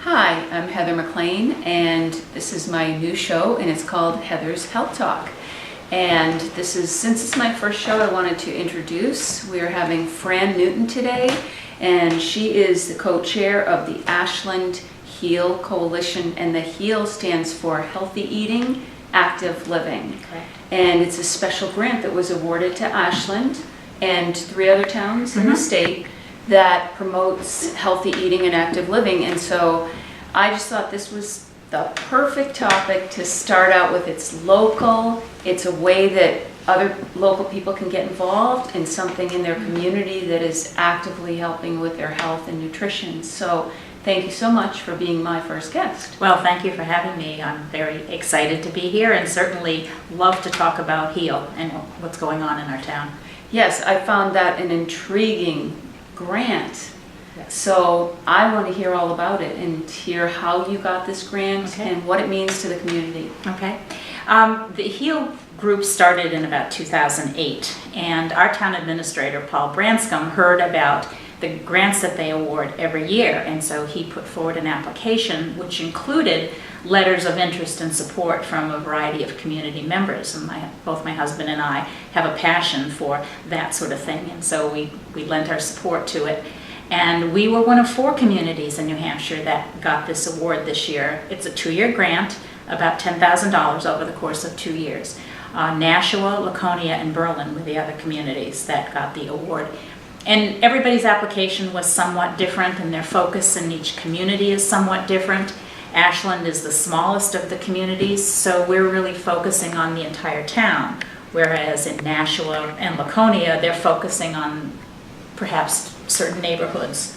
Hi, I'm Heather McLean, and this is my new show, and it's called Heather's Health Talk. And since it's my first show, I wanted to introduce. We are having Fran Newton today, and she is the co-chair of the Ashland HEAL Coalition, and the HEAL stands for Healthy Eating, Active Living. Okay. And it's a special grant that was awarded to Ashland and 3 other towns in the state that promotes healthy eating and active living. And so I just thought this was the perfect topic to start out with. It's local, it's a way that other local people can get involved in something in their community that is actively helping with their health and nutrition. So thank you so much for being my first guest. Well, thank you for having me. I'm very excited to be here and certainly love to talk about HEAL and what's going on in our town. Yes, I found that an intriguing grant. Yes. So I want to hear all about it and hear how you got this grant and what it means to the community. Okay. The HEAL group started in about 2008, and our town administrator, Paul Branscombe, heard about the grants that they award every year, and so he put forward an application which included letters of interest and support from a variety of community members. And both my husband and I have a passion for that sort of thing, and so we lent our support to it. And we were one of 4 communities in New Hampshire that got this award this year. It's a 2-year grant, about $10,000 over the course of 2 years. Nashua, Laconia, and Berlin were the other communities that got the award. And everybody's application was somewhat different, and their focus in each community is somewhat different. Ashland is the smallest of the communities, so we're really focusing on the entire town, whereas in Nashua and Laconia, they're focusing on perhaps certain neighborhoods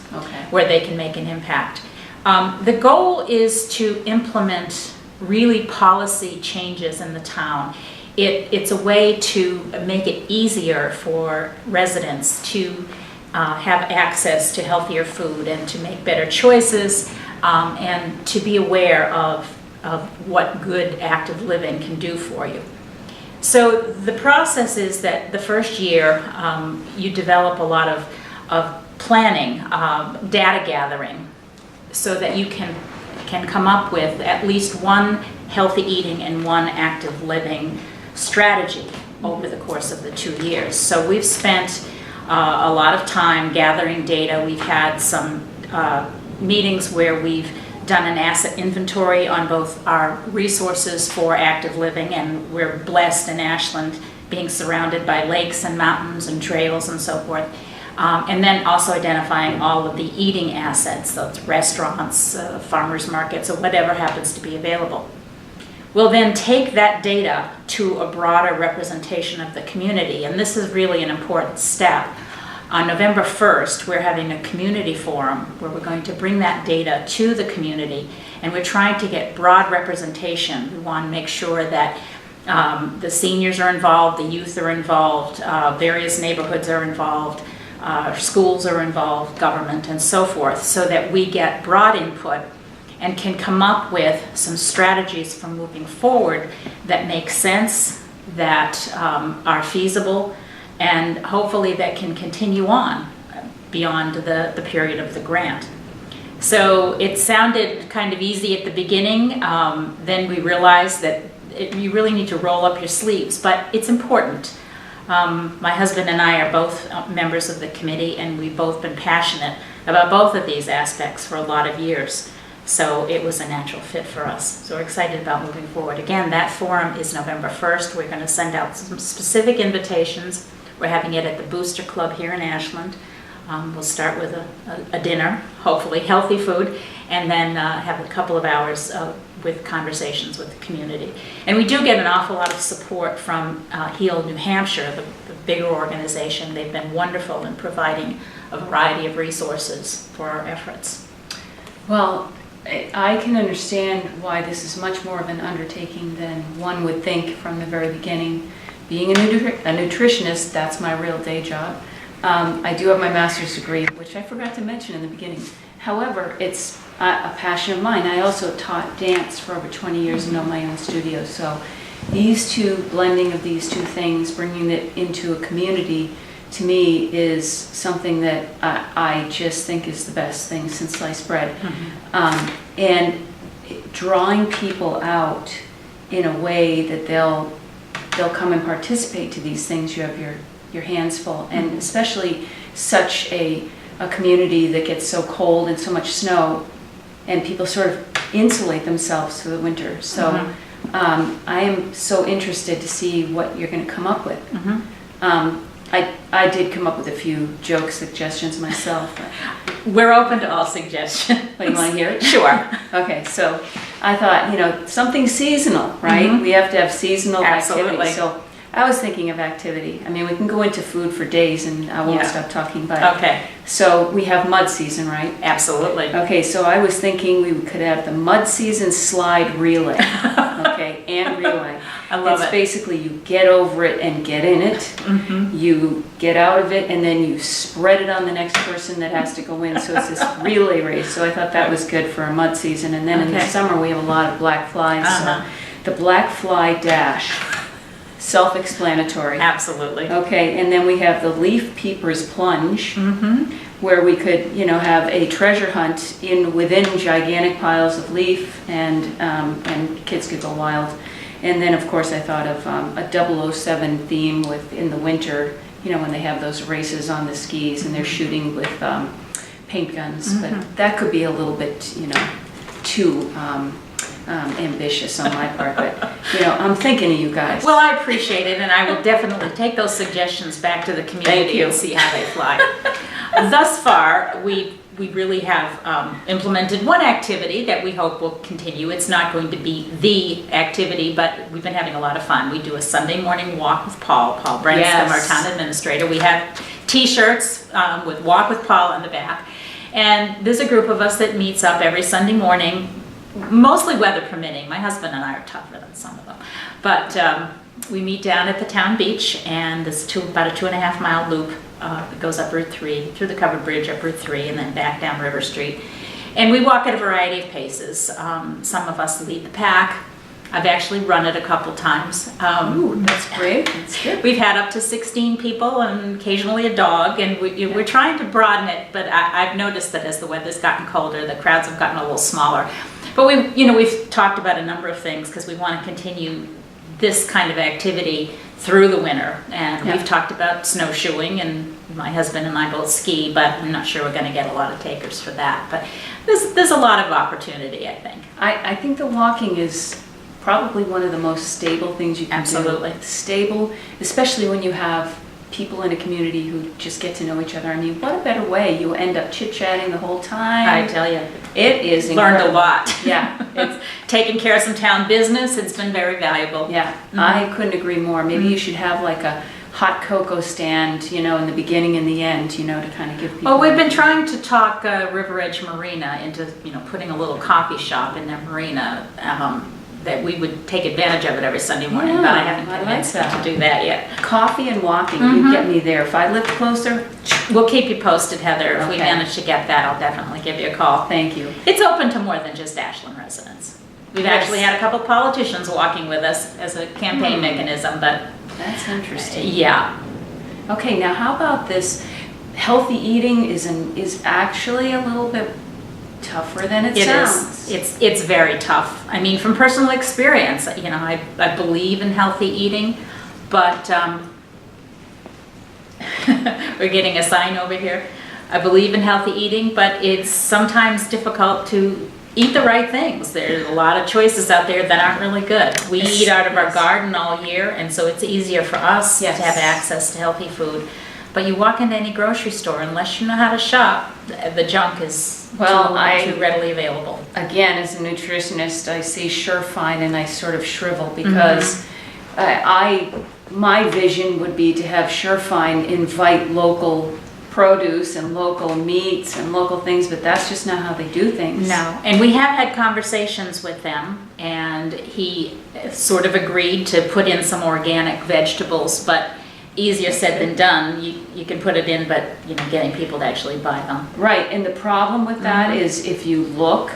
where they can make an impact. The goal is to implement really policy changes in the town. It's a way to make it easier for residents to have access to healthier food and to make better choices and to be aware of what good active living can do for you. So the process is that the first year you develop a lot of planning, data gathering, so that you can come up with at least one healthy eating and one active living strategy over the course of the 2 years. So we've spent a lot of time gathering data. We've had some meetings where we've done an asset inventory on both our resources for active living, and we're blessed in Ashland being surrounded by lakes and mountains and trails and so forth. And then also identifying all of the eating assets, so it's restaurants, farmers markets, or whatever happens to be available. We'll then take that data to a broader representation of the community, and this is really an important step. On November 1st, we're having a community forum where we're going to bring that data to the community, and we're trying to get broad representation. We want to make sure that the seniors are involved, the youth are involved, various neighborhoods are involved, schools are involved, government, and so forth, so that we get broad input and can come up with some strategies for moving forward that make sense, that are feasible, and hopefully that can continue on beyond the period of the grant. So it sounded kind of easy at the beginning, then we realized that you really need to roll up your sleeves, but it's important. My husband and I are both members of the committee, and we've both been passionate about both of these aspects for a lot of years. So it was a natural fit for us. So we're excited about moving forward. Again, that forum is November 1st. We're going to send out some specific invitations. We're having it at the Booster Club here in Ashland. We'll start with a dinner, hopefully healthy food, and then have a couple of hours with conversations with the community. And we do get an awful lot of support from HEAL New Hampshire, the bigger organization. They've been wonderful in providing a variety of resources for our efforts. Well, I can understand why this is much more of an undertaking than one would think from the very beginning. Being a nutritionist, that's my real day job. I do have my master's degree, which I forgot to mention in the beginning. However, it's a passion of mine. I also taught dance for over 20 years and own my own studio. So blending of these two things, bringing it into a community to me is something that I just think is the best thing since sliced bread. And drawing people out in a way that they'll come and participate to these things. You have your hands full, and especially such a community that gets so cold and so much snow, and people sort of insulate themselves through the winter. So I am so interested to see what you're going to come up with. I did come up with a few joke suggestions myself. We're open to all suggestions. But you want to hear it? Sure. Okay, so I thought, something seasonal, right? We have to have seasonal Absolutely. activity. So I was thinking of activity. I mean, we can go into food for days and I won't stop talking, but Okay. so we have mud season, right? Absolutely. Okay, so I was thinking we could have the mud season slide relay. Okay, and relay. I love It's it. basically you get over it and get in it. You get out of it and then you spread it on the next person that has to go in. So it's this relay race. So I thought that was good for a mud season. And then in the Okay. summer we have a lot of black flies. So the black fly dash, self-explanatory. Absolutely. Okay, and then we have the leaf peepers plunge, where we could, have a treasure hunt within gigantic piles of leaf, and kids could go wild. And then, of course, I thought of a 007 theme in the winter, when they have those races on the skis and they're shooting with paint guns. But that could be a little bit, too ambitious on my part. But, I'm thinking of you guys. Well, I appreciate it, and I will definitely take those suggestions back to the community and see how they fly. Thus far, we really have implemented one activity that we hope will continue. It's not going to be the activity, but we've been having a lot of fun. We do a Sunday morning walk with Paul Branscombe, our town administrator. We have T-shirts with Walk with Paul on the back. And there's a group of us that meets up every Sunday morning, mostly weather permitting. My husband and I are tougher than some of them. But we meet down at the town beach, and there's about a 2.5 mile loop. It goes up Route 3, through the covered bridge up Route 3, and then back down River Street. And we walk at a variety of paces. Some of us lead the pack. I've actually run it a couple times. Ooh, that's great. That's good. We've had up to 16 people and occasionally a dog, and we're trying to broaden it, but I've noticed that as the weather's gotten colder, the crowds have gotten a little smaller. But we've talked about a number of things because we want to continue this kind of activity through the winter. And we've talked about snowshoeing, and my husband and I both ski, but I'm not sure we're going to get a lot of takers for that. But there's a lot of opportunity, I think. I think the walking is probably one of the most stable things you can do. Absolutely. Stable, especially when you have people in a community who just get to know each other. I mean, what a better way? You end up chit-chatting the whole time. I tell you. It is Learned incredible. a lot. Yeah. It's taking care of some town business. It's been very valuable. Yeah, I couldn't agree more. Maybe you should have like a hot cocoa stand, in the beginning and the end, to kind of give people... Well, we've been trying to talk River Edge Marina into, putting a little coffee shop in that marina, that we would take advantage of it every Sunday morning, but I haven't convinced them to do that yet. Coffee and walking, you get me there. If I lived closer... We'll keep you posted, Heather. If we Okay. manage to get that, I'll definitely give you a call. Thank you. It's open to more than just Ashland residents. We've actually had a couple politicians walking with us as a campaign mechanism, but That's interesting. yeah. Okay, now how about this? Healthy eating is actually a little bit tougher than it sounds. It's very tough. I mean, from personal experience, I believe in healthy eating, but we're getting a sign over here. I believe in healthy eating, but it's sometimes difficult to eat the right things. There's a lot of choices out there that aren't really good. We eat out of our garden all year, and so it's easier for us to have access to healthy food. But you walk into any grocery store, unless you know how to shop, the junk is too readily available. Again, as a nutritionist, I see Surefine and I sort of shrivel because my vision would be to have Surefine invite local produce and local meats and local things, but that's just not how they do things. No, and we have had conversations with them, and he sort of agreed to put in some organic vegetables, but easier said than done. You can put it in, but getting people to actually buy them. Right, and the problem with that is if you look,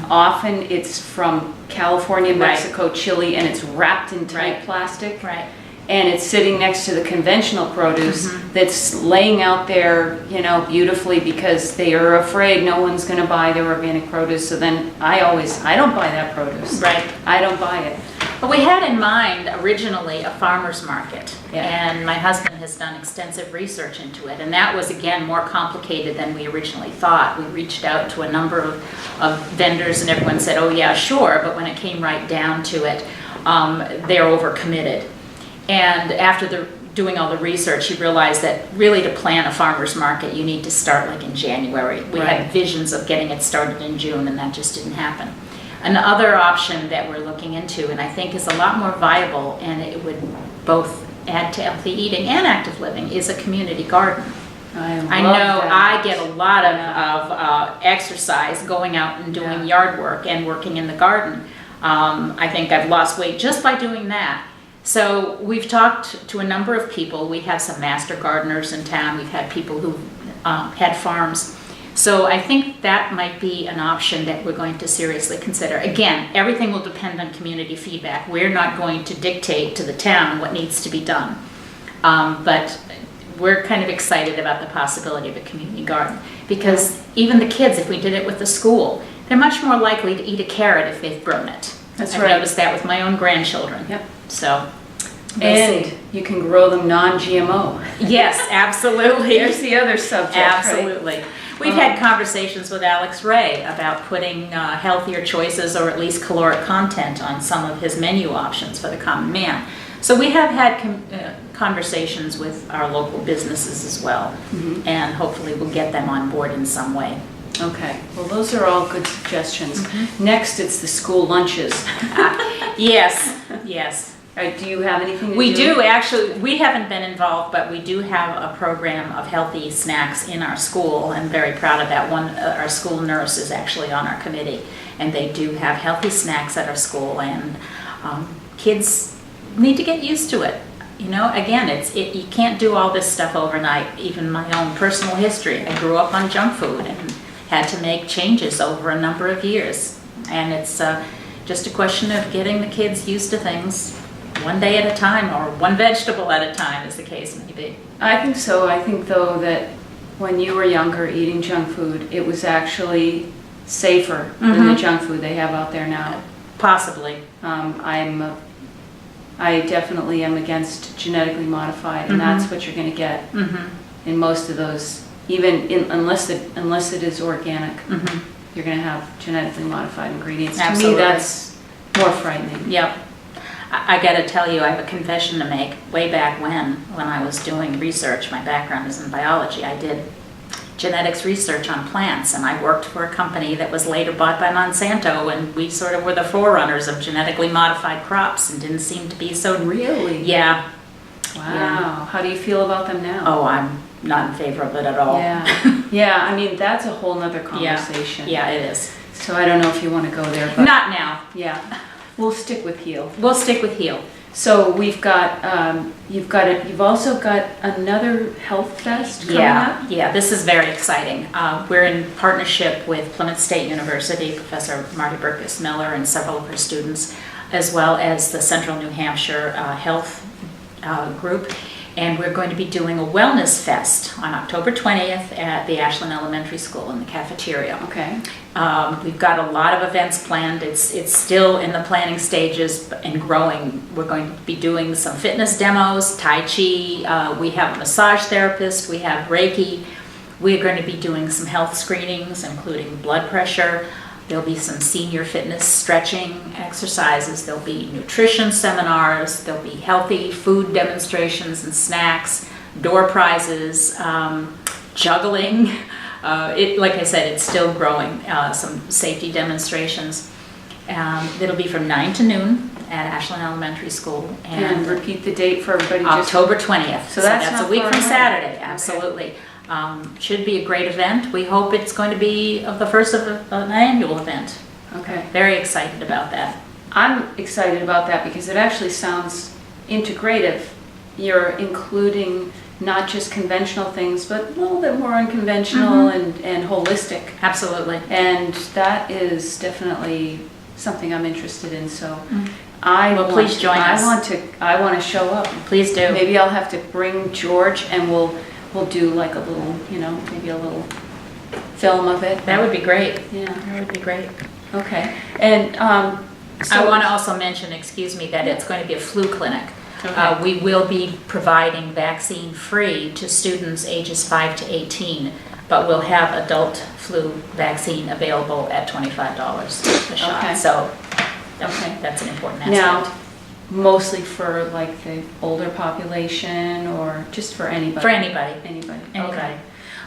often it's from California, Mexico, Chile, and it's wrapped in tight plastic. Right. and it's sitting next to the conventional produce that's laying out there, you know, beautifully because they are afraid no one's going to buy their organic produce. So then I don't buy that produce. Right. I don't buy it. But we had in mind originally a farmer's market, Yeah. and my husband has done extensive research into it, and that was, again, more complicated than we originally thought. We reached out to a number of vendors, and everyone said, oh yeah, sure, but when it came right down to it, they're overcommitted. And after doing all the research, he realized that really to plan a farmer's market, you need to start like in January. We Right. had visions of getting it started in June, and that just didn't happen. Another option that we're looking into, and I think is a lot more viable, and it would both add to healthy eating and active living, is a community garden. I know that. I get a lot of exercise going out and doing yard work and working in the garden. I think I've lost weight just by doing that. So we've talked to a number of people. We have some master gardeners in town. We've had people who had farms. So I think that might be an option that we're going to seriously consider. Again, everything will depend on community feedback. We're not going to dictate to the town what needs to be done. But we're kind of excited about the possibility of a community garden, because even the kids, if we did it with the school, they're much more likely to eat a carrot if they've grown it. That's I've right. noticed that with my own grandchildren. Yep. So, And you can grow them non-GMO. yes, absolutely. There's the other subject, right? Absolutely. We've had conversations with Alex Ray about putting healthier choices, or at least caloric content, on some of his menu options for the common man. So we have had conversations with our local businesses as well, and hopefully we'll get them on board in some way. Okay, well, those are all good suggestions. Next, it's the school lunches. Yes, yes. Do you have anything to We do, actually. We haven't been involved, but we do have a program of healthy snacks in our school. I'm very proud of that one. Our school nurse is actually on our committee, and they do have healthy snacks at our school, and kids need to get used to it. You know, again, you can't do all this stuff overnight. Even my own personal history, I grew up on junk food and had to make changes over a number of years. And it's just a question of getting the kids used to things one day at a time, or one vegetable at a time, as the case may be. I think so. I think, though, that when you were younger eating junk food, it was actually safer than the junk food they have out there now. Possibly. I definitely am against genetically modified, and that's what you're going to get in most of those. Even unless it is organic, you're going to have genetically modified ingredients. Absolutely. To me, that's more frightening. Yep. I got to tell you, I have a confession to make. Way back when I was doing research, my background is in biology, I did genetics research on plants, and I worked for a company that was later bought by Monsanto, and we sort of were the forerunners of genetically modified crops, and didn't seem to be so... Really? Yeah. Wow. Yeah. How do you feel about them now? Oh, I'm not in favor of it at all. Yeah. Yeah, I mean, that's a whole nother conversation. Yeah, it is. So I don't know if you want to go there, but... Not now. Yeah. We'll stick with HEAL. We'll stick with HEAL. So we've got, you've also got another Healthfest coming up? Yeah, this is very exciting. We're in partnership with Plymouth State University, Professor Marty Burkus Miller and several of her students, as well as the Central New Hampshire Health Group. And we're going to be doing a wellness fest on October 20th at the Ashland Elementary School in the cafeteria. Okay. We've got a lot of events planned. It's still in the planning stages and growing. We're going to be doing some fitness demos, Tai Chi, we have a massage therapist, we have Reiki. We're going to be doing some health screenings, including blood pressure. There'll be some senior fitness stretching exercises. There'll be nutrition seminars. There'll be healthy food demonstrations and snacks, door prizes, juggling. Like I said, it's still growing. Some safety demonstrations. It'll be from 9 to noon at Ashland Elementary School. And repeat the date for everybody. October 20th. So that's a week far from away. Saturday. Okay. Absolutely. Should be a great event. We hope it's going to be the first of an annual event. Okay. Very excited about that. I'm excited about that because it actually sounds integrative. You're including not just conventional things, but a little bit more unconventional and holistic. Absolutely. And that is definitely something I'm interested in. So Well, please join us. I want to show up. Please do. Maybe I'll have to bring George and we'll do like a little, maybe a little film of it. That would be great. Yeah. That would be great. Okay. And I want to also mention, excuse me, that it's going to be a flu clinic. Okay. We will be providing vaccine free to students ages 5 to 18, but we'll have adult flu vaccine available at $25 a shot. Okay. So Okay. that's an important Now, aspect. mostly for like the older population or just for anybody? For anybody. Anybody. Anybody. Okay.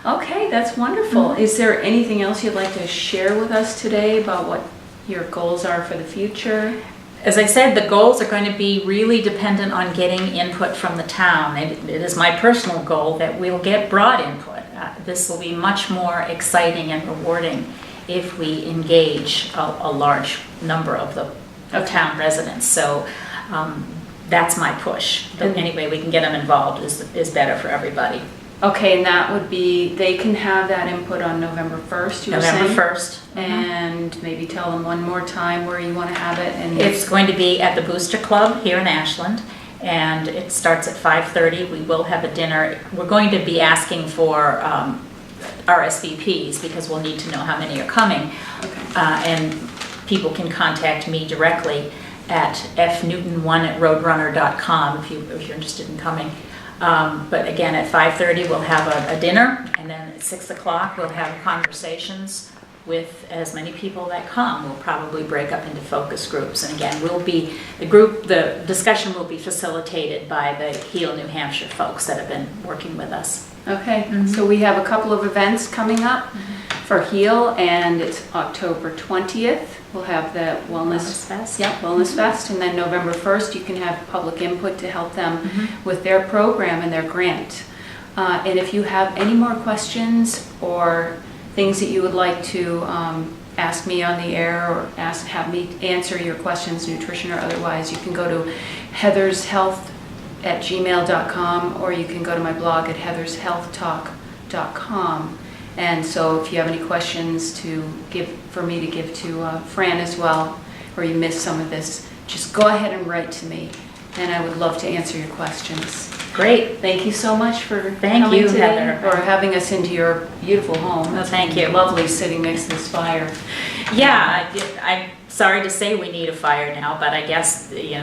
Okay, that's wonderful. Is there anything else you'd like to share with us today about what your goals are for the future? As I said, the goals are going to be really dependent on getting input from the town. It is my personal goal that we'll get broad input. This will be much more exciting and rewarding if we engage a large number of the town residents. So that's my push. Any way we can get them involved is better for everybody. Okay, and that would be, they can have that input on November 1st, you were saying? November 1st. And maybe tell them one more time where you want to have it. And It's going to be at the Booster Club here in Ashland, and it starts at 5:30. We will have a dinner. We're going to be asking for RSVPs because we'll need to know how many are coming. Okay. And people can contact me directly at fnewton1@roadrunner.com if you're interested in coming. But again, at 5:30 we'll have a dinner, and then at 6 o'clock we'll have conversations with as many people that come. We'll probably break up into focus groups, and again, the discussion will be facilitated by the HEAL New Hampshire folks that have been working with us. Okay, so we have a couple of events coming up for HEAL, and it's October 20th. We'll have the Wellness Fest. Yeah, Wellness Fest, and then November 1st you can have public input to help them with their program and their grant. And if you have any more questions or things that you would like to ask me on the air or have me answer your questions, nutrition or otherwise, you can go to heathershealth@gmail.com, or you can go to my blog at heathershealthtalk.com. And so if you have any questions for me to give to Fran as well, or you missed some of this, just go ahead and write to me, and I would love to answer your questions. Great. Thank you so much for Thank coming you, today, Heather. or having us into your beautiful home. Oh, thank you. Lovely sitting next to this fire. Yeah, I'm sorry to say we need a fire now, but I guess, the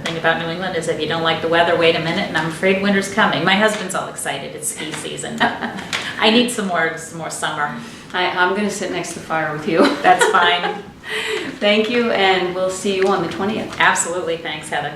thing about New England is if you don't like the weather, wait a minute, and I'm afraid winter's coming. My husband's all excited, it's ski season. I need some more summer. I'm going to sit next to the fire with you. That's fine. Thank you, and we'll see you on the 20th. Absolutely, thanks, Heather.